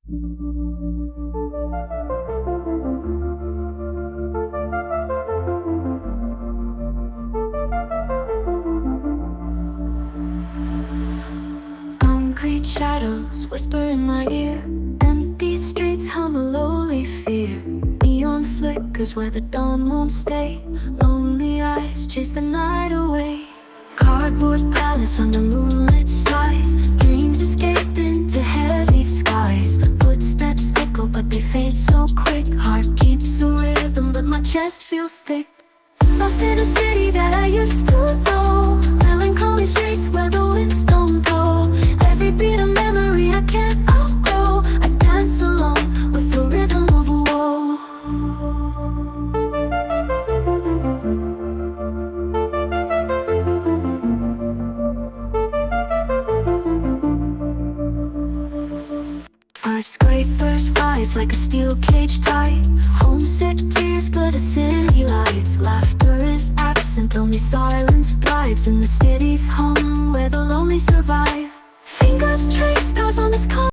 Concrete shadows whisper in my ear. Empty streets hum a lowly fear. Neon flickers where the dawn won't stay. Lonely eyes chase the night away. Cardboard palace under moonlit skies. Dreams escape into heavy skies. Footsteps echo but they fade so quick. Heart keeps a rhythm but my chest feels thick. Lost in a city that I used to know. Melancholy streets where the winds don't blow. Every beat a memory I can't outgrow. I dance along with the rhythm of a woe. Skyscrapers rise like a steel cage tight. Homesick tears glitter city lights. Laughter is absent, only silence thrives in the city's hum.